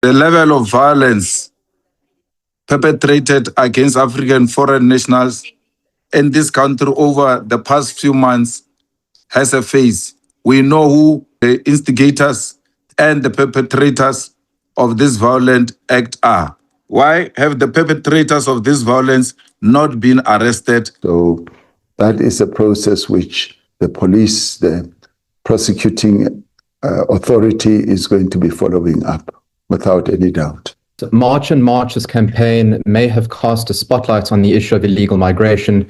The level of violence perpetrated against African foreign nationals in this country over the past few months has a face. We know who the instigators and the perpetrators of this violent act are. Why have the perpetrators of this violence not been arrested? So that is a process which the police, the prosecuting authority is going to be following up without any doubt. March and March's campaign may have cast a spotlight on the issue of illegal migration,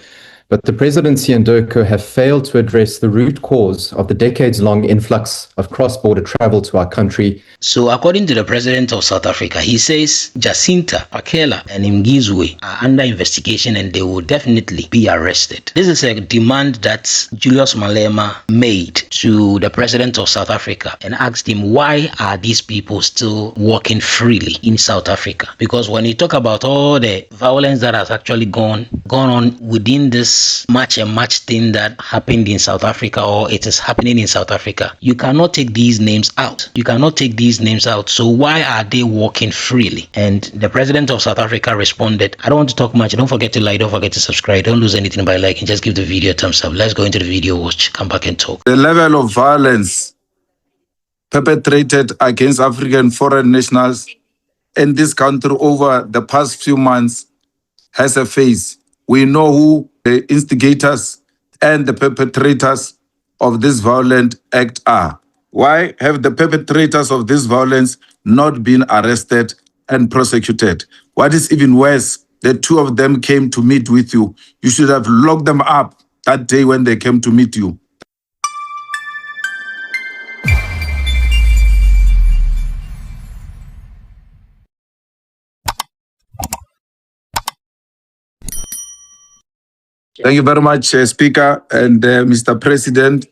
but the presidency and DIRCO have failed to address the root cause of the decades-long influx of cross-border travel to our country. So according to the president of South Africa, he says JACINTA, PHAKELA, and Mgizwe are under investigation and they will definitely be arrested. This is a demand that Julius Malema made to the president of South Africa and asked him, why are these people still walking freely in South Africa? Because when you talk about all the violence that has actually gone on within this match and match thing that happened in South Africa, or it is happening in South Africa, you cannot take these names out. You cannot take these names out. So why are they walking freely? And the president of South Africa responded, I don't want to talk much. Don't forget to like, don't forget to subscribe. Don't lose anything by liking. Just give the video a thumbs up. Let's go into the video, watch, come back and talk. The level of violence perpetrated against African foreign nationals in this country over the past few months has a face. We know who the instigators and the perpetrators of this violent act are. Why have the perpetrators of this violence not been arrested and prosecuted? What is even worse, the two of them came to meet with you. You should have locked them up that day when they came to meet you. Thank you very much, Speaker and Mr. President.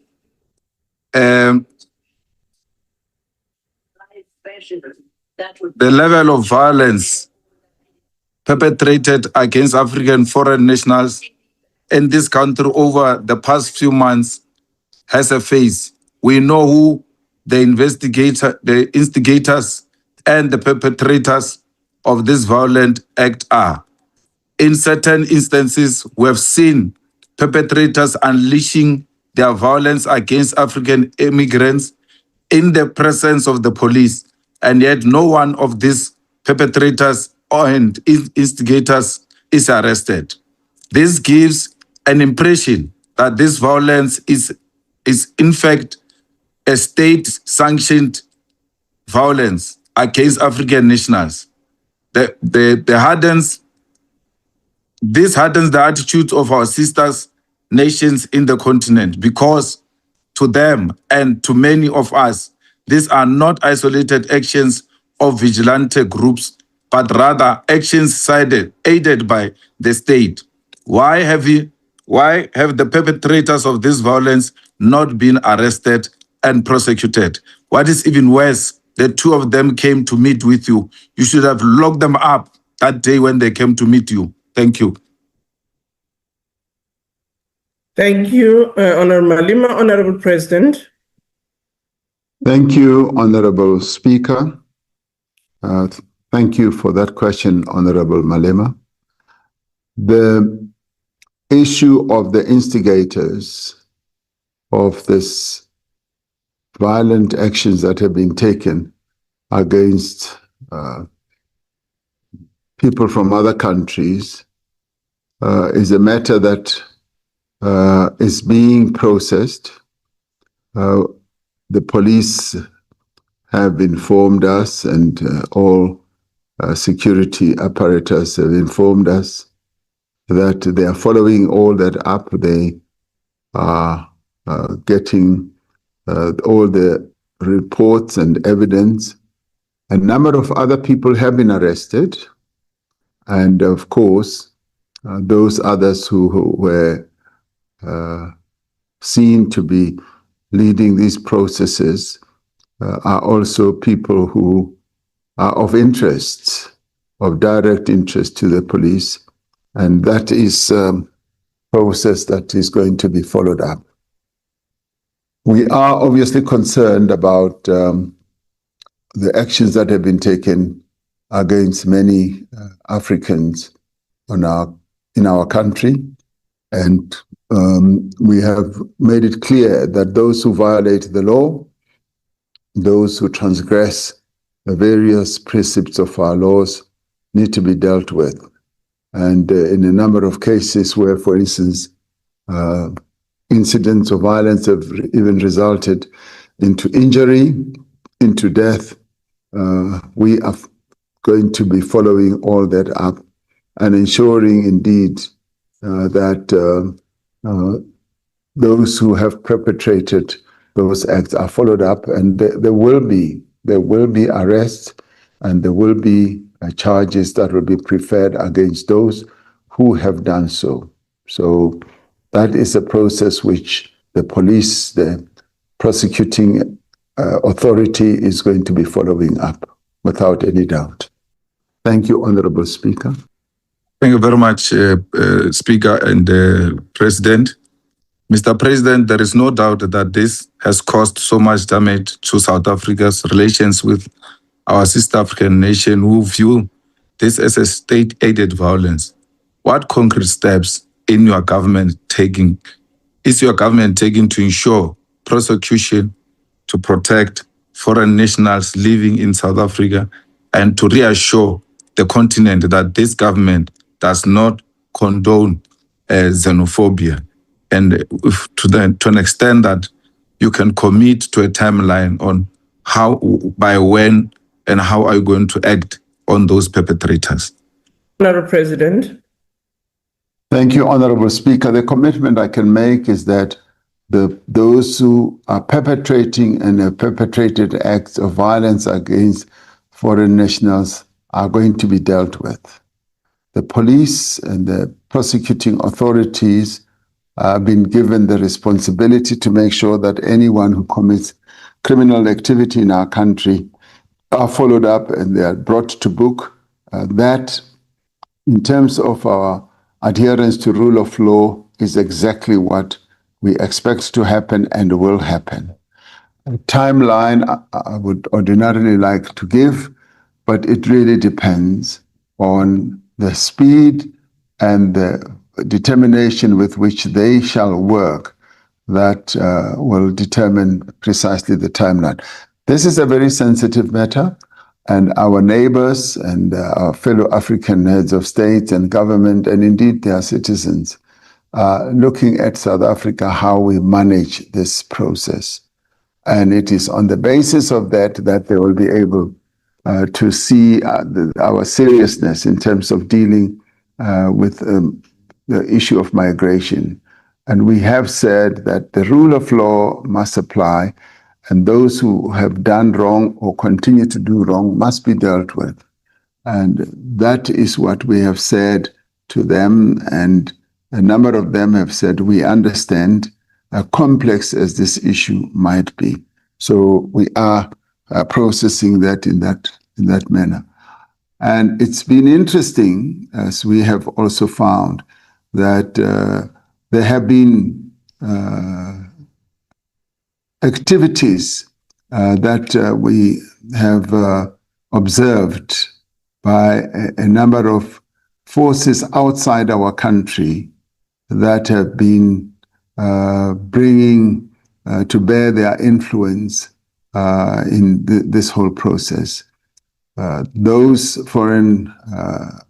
The level of violence perpetrated against African foreign nationals in this country over the past few months has a face. We know who the instigators and the perpetrators of this violent act are. In certain instances, we have seen perpetrators unleashing their violence against African immigrants in the presence of the police, and yet no one of these perpetrators and instigators is arrested. This gives an impression that this violence is in fact a state-sanctioned violence against African nationals. This hardens the attitude of our sisters nations in the continent, because to them and to many of us, these are not isolated actions of vigilante groups, but rather actions aided by the state. Why have the perpetrators of this violence not been arrested and prosecuted? What is even worse, the two of them came to meet with you. You should have locked them up that day when they came to meet you. Thank you. Thank you, Honorable MALEMA. Honorable President. Thank you, Honorable Speaker. Thank you for that question, Honorable MALEMA. The issue of the instigators of this violent actions that have been taken against people from other countries is a matter that is being processed. The police have informed us, and all security apparatus have informed us that they are following all that up. They are getting all the reports and evidence. A number of other people have been arrested. And of course, those others who were seen to be leading these processes are also people who are of interest, of direct interest to the police. And that is a process that is going to be followed up. We are obviously concerned about the actions that have been taken against many Africans in our country. And we have made it clear that those who violate the law, those who transgress the various precepts of our laws, need to be dealt with. And in a number of cases where, for instance, incidents of violence have even resulted into injury, into death, we are going to be following all that up and ensuring indeed that those who have perpetrated those acts are followed up, and there will be arrests, and there will be charges that will be preferred against those who have done so. So that is a process which the police, the prosecuting authority, is going to be following up without any doubt. Thank you, Honorable Speaker. Thank you very much, Speaker and President. Mr. President, there is no doubt that this has caused so much damage to South Africa's relations with our sister African nation who view this as a state-aided violence. What concrete steps is your government taking to ensure prosecution, to protect foreign nationals living in South Africa, and to reassure the continent that this government does not condone xenophobia, and to an extent that you can commit to a timeline on how, by when, and how are you going to act on those perpetrators? Honorable President. Thank you, Honorable Speaker. The commitment I can make is that those who are perpetrating and have perpetrated acts of violence against foreign nationals are going to be dealt with. The police and the prosecuting authorities have been given the responsibility to make sure that anyone who commits criminal activity in our country are followed up and they are brought to book. That, in terms of our adherence to rule of law, is exactly what we expect to happen and will happen. A timeline I would ordinarily like to give, but it really depends on the speed and the determination with which they shall work that will determine precisely the timeline. This is a very sensitive matter, and our neighbors and our fellow African heads of state and government, and indeed their citizens, are looking at South Africa, how we manage this process. And it is on the basis of that they will be able to see our seriousness in terms of dealing with the issue of migration. And we have said that the rule of law must apply, and those who have done wrong or continue to do wrong must be dealt with. And that is what we have said to them, and a number of them have said, we understand, complex as this issue might be. So we are processing that in that manner. And it's been interesting, as we have also found, that there have been activities that we have observed by a number of forces outside our country that have been bringing to bear their influence in this whole process. Those foreign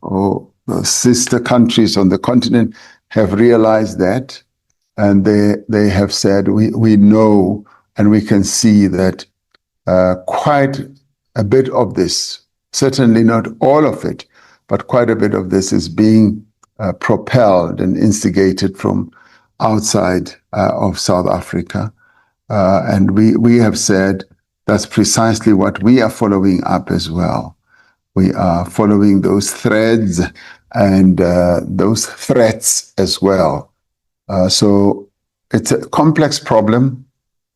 or sister countries on the continent have realized that, and they have said, we know and we can see that quite a bit of this, certainly not all of it, but quite a bit of this is being propelled and instigated from outside of South Africa. And we have said that's precisely what we are following up as well. We are following those threads and those threats as well. So it's a complex problem.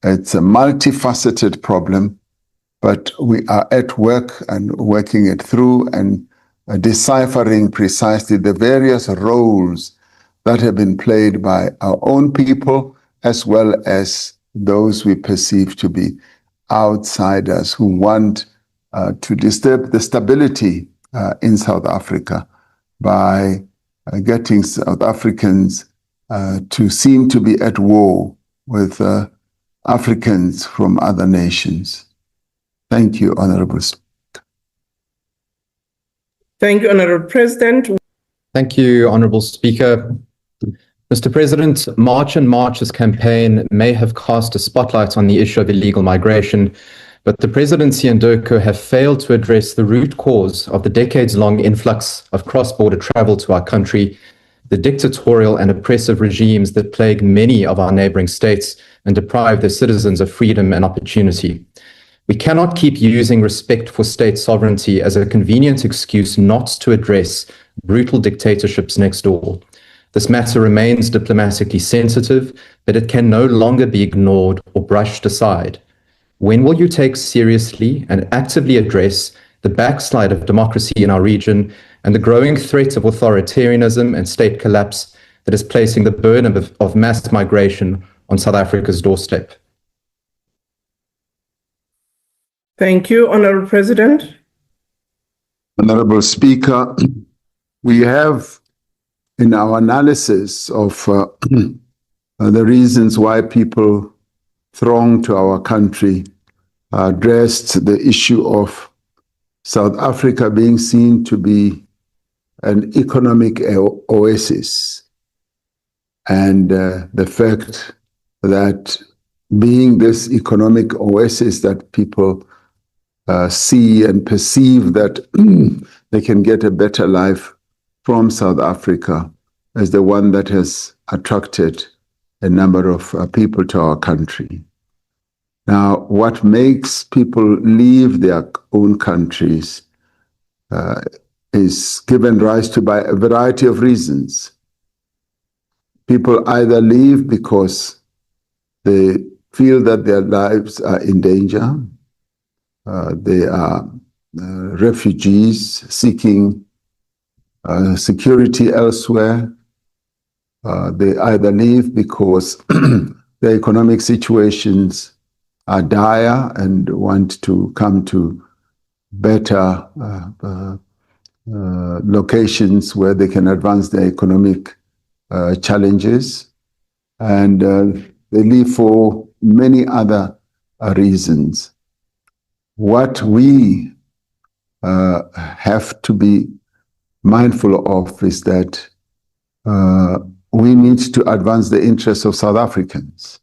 It's a multifaceted problem, but we are at work and working it through and deciphering precisely the various roles that have been played by our own people, as well as those we perceive to be outsiders who want to disturb the stability in South Africa by getting South Africans to seem to be at war with Africans from other nations. Thank you, Honorable Speaker. Thank you, Honorable President. Thank you, Honourable Speaker. Mr. President, March and March's campaign may have cast a spotlight on the issue of illegal migration, but the presidency and DIRCO have failed to address the root cause of the decades-long influx of cross-border travel to our country, the dictatorial and oppressive regimes that plague many of our neighbouring states and deprive their citizens of freedom and opportunity. We cannot keep using respect for state sovereignty as a convenient excuse not to address brutal dictatorships next door. This matter remains diplomatically sensitive, but it can no longer be ignored or brushed aside. When will you take seriously and actively address the backslide of democracy in our region and the growing threat of authoritarianism and state collapse that is placing the burden of mass migration on South Africa's doorstep? Thank you, Honorable President. Honorable Speaker, we have in our analysis of the reasons why people throng to our country addressed the issue of South Africa being seen to be an economic oasis, and the fact that being this economic oasis that people see and perceive that they can get a better life from South Africa as the one that has attracted a number of people to our country. Now, what makes people leave their own countries is given rise to by a variety of reasons. People either leave because they feel that their lives are in danger. They are refugees seeking security elsewhere. They either leave because their economic situations are dire and want to come to better locations where they can advance their economic challenges. And they leave for many other reasons. What we have to be mindful of is that we need to advance the interests of South Africans.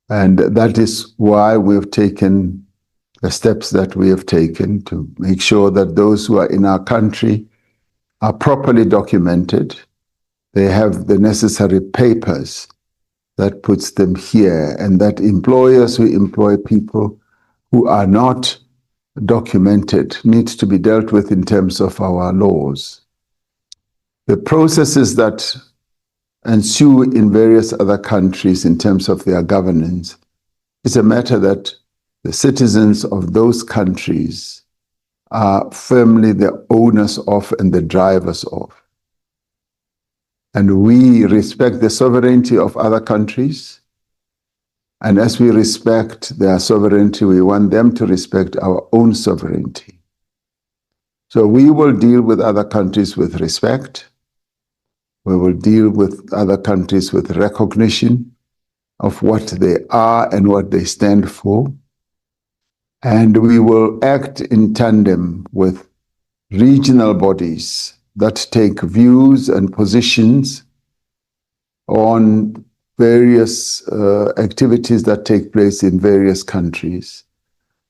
And that is why we've taken the steps that we have taken to make sure that those who are in our country are properly documented. They have the necessary papers that puts them here, and that employers who employ people who are not documented needs to be dealt with in terms of our laws. The processes that ensue in various other countries in terms of their governance is a matter that the citizens of those countries are firmly the owners of and the drivers of. And we respect the sovereignty of other countries. And as we respect their sovereignty, we want them to respect our own sovereignty. So we will deal with other countries with respect. We will deal with other countries with recognition of what they are and what they stand for. And we will act in tandem with regional bodies that take views and positions on various activities that take place in various countries.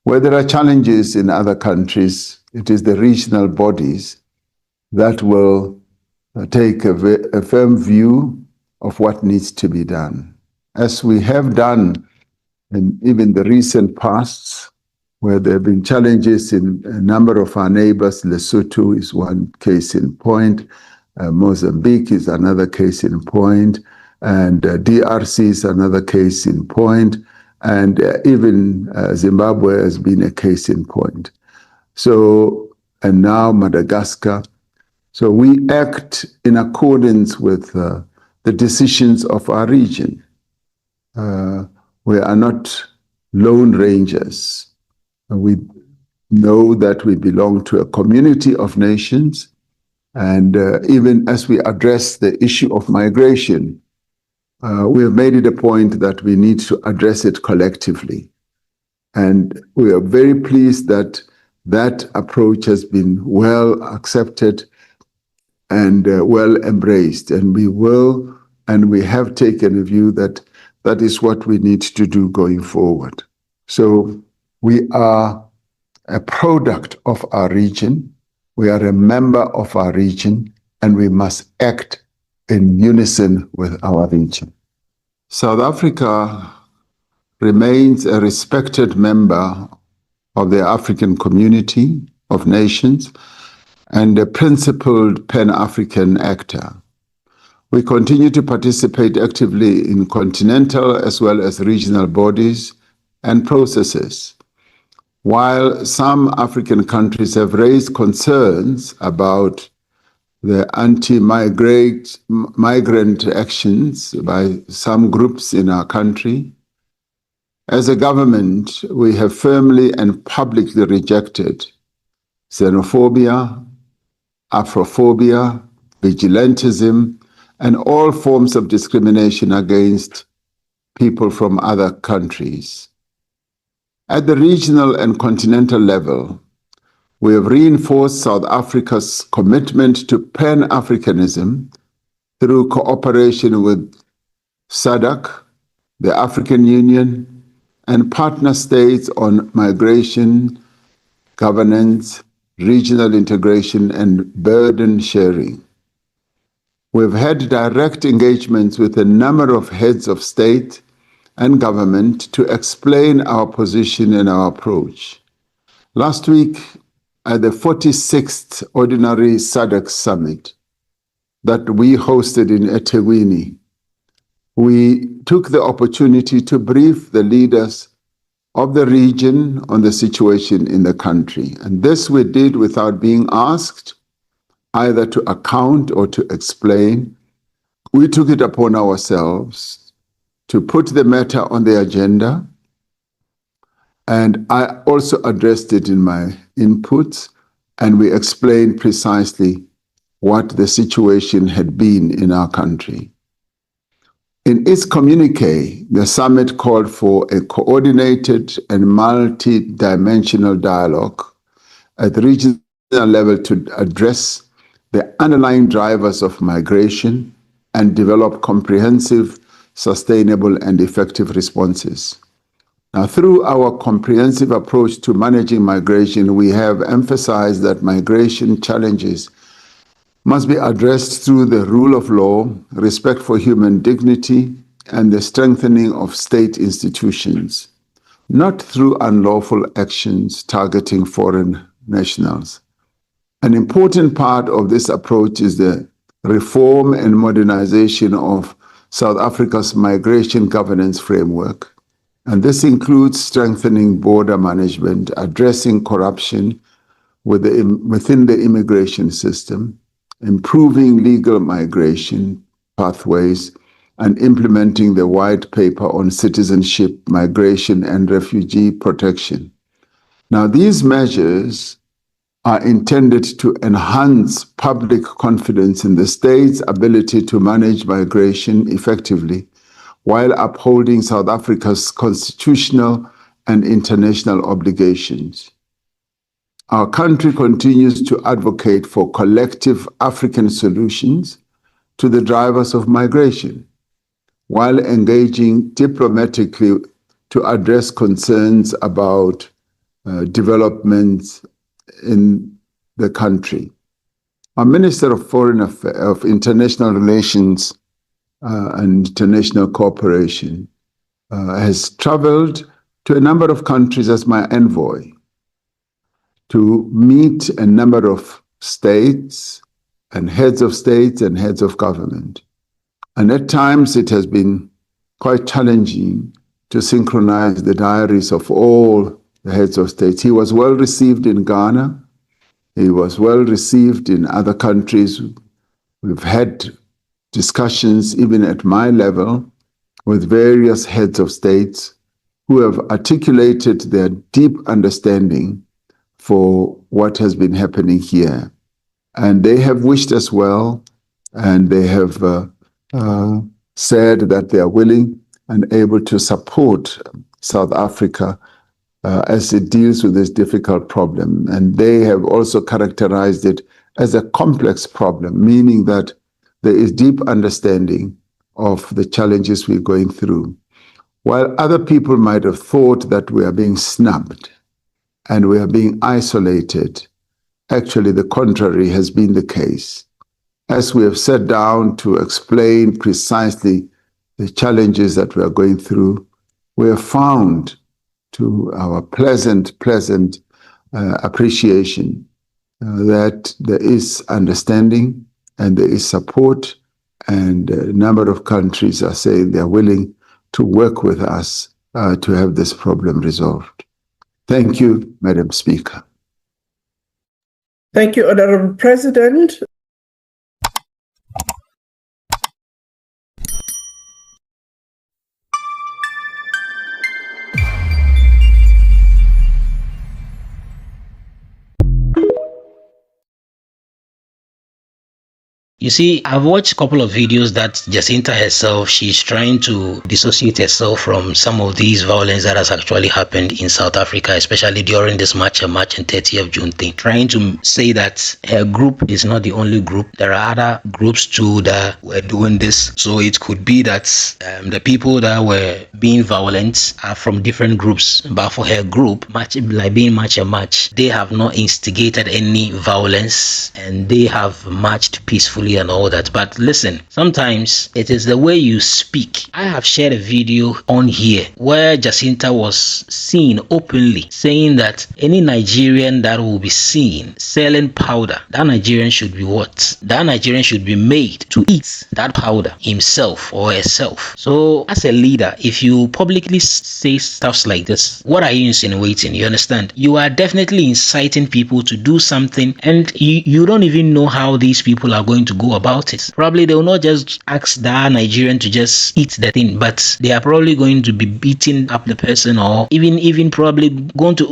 Where there are challenges in other countries, it is the regional bodies that will take a firm view of what needs to be done. As we have done in even the recent past, where there have been challenges in a number of our neighbors. Lesotho is one case in point, Mozambique is another case in point, and DRC is another case in point, and even Zimbabwe has been a case in point. So, and now Madagascar. So we act in accordance with the decisions of our region. We are not lone rangers. We know that we belong to a community of nations. And even as we address the issue of migration, we have made it a point that we need to address it collectively. And we are very pleased that that approach has been well accepted and well embraced. And we have taken a view that that is what we need to do going forward. So we are a product of our region. We are a member of our region, and we must act in unison with our region. South Africa remains a respected member of the African community of nations and a principled Pan-African actor. We continue to participate actively in continental as well as regional bodies and processes. While some African countries have raised concerns about the anti-migrant actions by some groups in our country, as a government, we have firmly and publicly rejected xenophobia, Afrophobia, vigilantism, and all forms of discrimination against people from other countries. At the regional and continental level, we have reinforced South Africa's commitment to Pan-Africanism through cooperation with SADC, the African Union, and partner states on migration, governance, regional integration, and burden sharing. We've had direct engagements with a number of heads of state and government to explain our position and our approach. Last week, at the 46th Ordinary SADC Summit that we hosted in eThekwini, we took the opportunity to brief the leaders of the region on the situation in the country. And this we did without being asked either to account or to explain. We took it upon ourselves to put the matter on the agenda. And I also addressed it in my inputs, and we explained precisely what the situation had been in our country. In its communique, the summit called for a coordinated and multi-dimensional dialogue at the regional level to address the underlying drivers of migration and develop comprehensive, sustainable, and effective responses. Now, through our comprehensive approach to managing migration, we have emphasized that migration challenges must be addressed through the rule of law, respect for human dignity, and the strengthening of state institutions, not through unlawful actions targeting foreign nationals. An important part of this approach is the reform and modernization of South Africa's migration governance framework. And this includes strengthening border management, addressing corruption within the immigration system, improving legal migration pathways, and implementing the white paper on citizenship, migration, and refugee protection. Now, these measures are intended to enhance public confidence in the state's ability to manage migration effectively while upholding South Africa's constitutional and international obligations. Our country continues to advocate for collective African solutions to the drivers of migration, while engaging diplomatically to address concerns about developments in the country. Our Minister of Foreign Affairs, of International Relations and International Cooperation has traveled to a number of countries as my envoy to meet a number of states and heads of government. And at times it has been quite challenging to synchronize the diaries of all the heads of states. He was well received in Ghana. He was well received in other countries. We've had discussions even at my level with various heads of states who have articulated their deep understanding for what has been happening here. And they have wished us well, and they have said that they are willing and able to support South Africa as it deals with this difficult problem. And they have also characterized it as a complex problem, meaning that there is deep understanding of the challenges we're going through. While other people might have thought that we are being snubbed and we are being isolated, actually the contrary has been the case. As we have sat down to explain precisely the challenges that we are going through, we have found, to our pleasant appreciation, that there is understanding and there is support, and a number of countries are saying they are willing to work with us to have this problem resolved. Thank you, Madam Speaker. Thank you, Honorable President. You see, I've watched a couple of videos that JACINTA herself, she's trying to dissociate herself from some of these violence that has actually happened in South Africa, especially during this March and 30th of June thing. Trying to say that her group is not the only group. There are other groups too that were doing this. So it could be that the people that were being violent are from different groups. But for her group, being March and March, they have not instigated any violence and they have marched peacefully and all that. But listen, sometimes it is the way you speak. I have shared a video on here where JACINTA was seen openly saying that any Nigerian that will be seen selling powder, that Nigerian should be what? That Nigerian should be made to eat that powder himself or herself. So as a leader, if you publicly say stuff like this, what are you insinuating? You understand? You are definitely inciting people to do something, and you don't even know how these people are going to go about it. Probably they will not just ask that Nigerian to just eat the thing, but they are probably going to be beating up the person, or even probably going to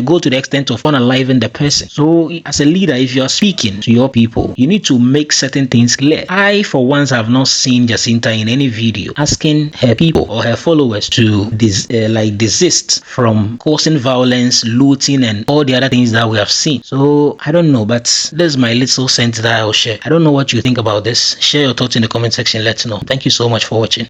go to the extent of unaliving the person. So as a leader, if you are speaking to your people, you need to make certain things clear. I for once have not seen JACINTA in any video asking her people or her followers to desist from causing violence, looting, and all the other things that we have seen. So I don't know, but this is my little sense that I will share. I don't know what you think about this. Share your thoughts in the comment section. Let's know. Thank you so much for watching.